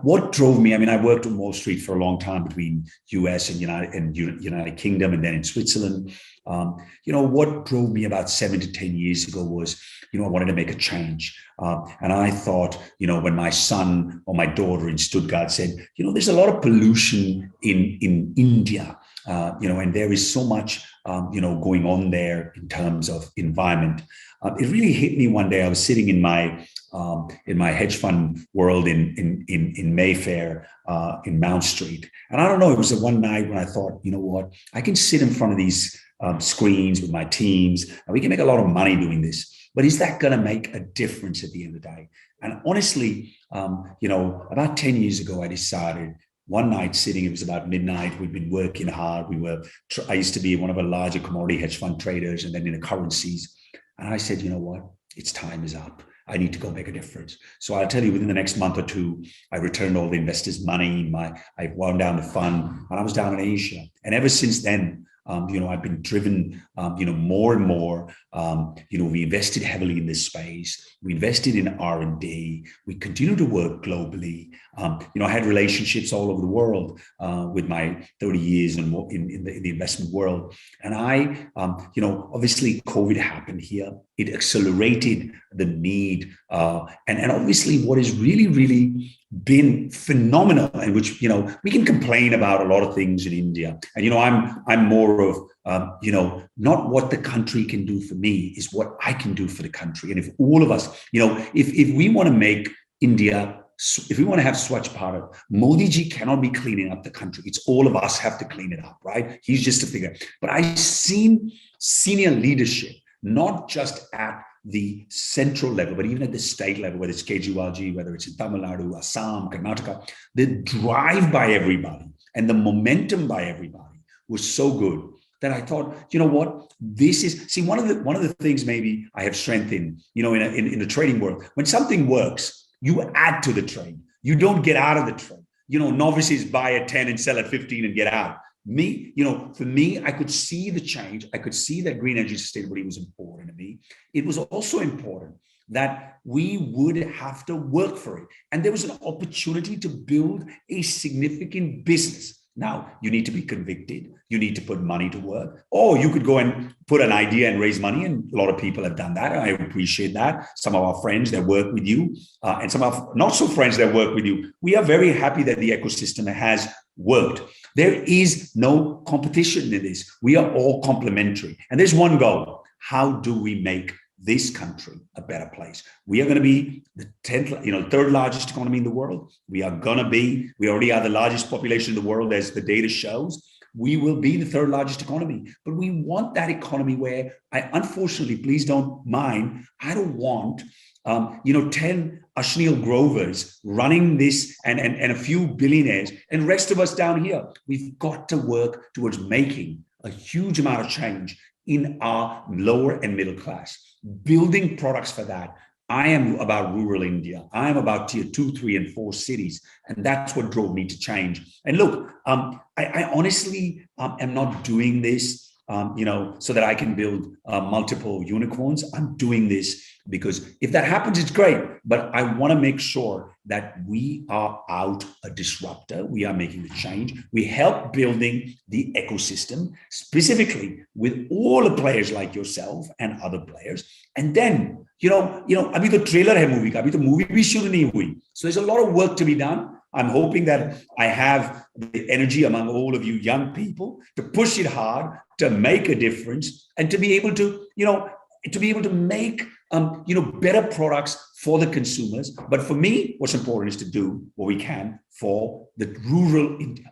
what drove me, I mean, I worked on Wall Street for a long time between US and United Kingdom and then in Switzerland. What drove me about 7 to 10 years ago was, I wanted to make a change. And I thought, when my son or my daughter in Stuttgart said, there's a lot of pollution in India, and there is so much, going on there in terms of environment. It really hit me one day. I was sitting in my hedge fund world in Mayfair, in Mount Street. And I don't know, it was the one night when I thought, you know what, I can sit in front of these screens with my teams and we can make a lot of money doing this. But is that going to make a difference at the end of the day? And honestly, about 10 years ago, I decided one night sitting, it was about midnight. We'd been working hard. I used to be one of the larger commodity hedge fund traders and then in the currencies. And I said, you know what, its time is up. I need to go make a difference. So I'll tell you, within the next month or two, I returned all the investors' money. I wound down the fund, and I was down in Asia. And ever since then, I've been driven, more and more. We invested heavily in this space. We invested in R&D. We continue to work globally. I had relationships all over the world with my 30 years in the investment world. And obviously COVID happened here. It accelerated the need. And obviously what is really, really been phenomenal, and which, we can complain about a lot of things in India. And, I'm more of, not what the country can do for me is what I can do for the country. And if all of us, if we want to make India, if we want to have Swachh Bharat, Modi ji cannot be cleaning up the country. It's all of us have to clean it up, right? He's just a figure. But I've seen senior leadership, not just at the central level, but even at the state level, whether it's Kejriwalji, whether it's in Tamil Nadu, Assam, Karnataka, the drive by everybody and the momentum by everybody was so good that I thought, you know what, this is, see, one of the things maybe I have strength in the trading world, when something works, you add to the trade. You don't get out of the trade. Novices buy at 10 and sell at 15 and get out. For me, I could see the change. I could see that green energy sustainability was important to me. It was also important that we would have to work for it. And there was an opportunity to build a significant business. Now, you need to be convicted. You need to put money to work. Or you could go and put an idea and raise money. And a lot of people have done that. I appreciate that. Some of our friends that work with you and some of our not so friends that work with you. We are very happy that the ecosystem has worked. There is no competition in this. We are all complementary. And there's one goal. How do we make this country a better place? We are going to be the 10th, third largest economy in the world. We already are the largest population in the world, as the data shows. We will be the third largest economy, but we want that economy where unfortunately, please don't mind, I don't want 10 Ashnil Grovers running this and a few billionaires and rest of us down here. We've got to work towards making a huge amount of change in our lower and middle class, building products for that. I am about rural India. I am about tier 2, 3, and 4 cities. And that's what drove me to change. And look, I honestly am not doing this, so that I can build multiple unicorns. I'm doing this because if that happens, it's great. But I want to make sure that we are out a disruptor. We are making the change. We help building the ecosystem, specifically with all the players like yourself and other players. And then, अभी तो trailer है movie का, अभी तो movie भी शुरू नहीं हुई. So there's a lot of work to be done. I'm hoping that I have the energy among all of you young people to push it hard, to make a difference, and to be able to make better products for the consumers. But for me, what's important is to do what we can for the rural India.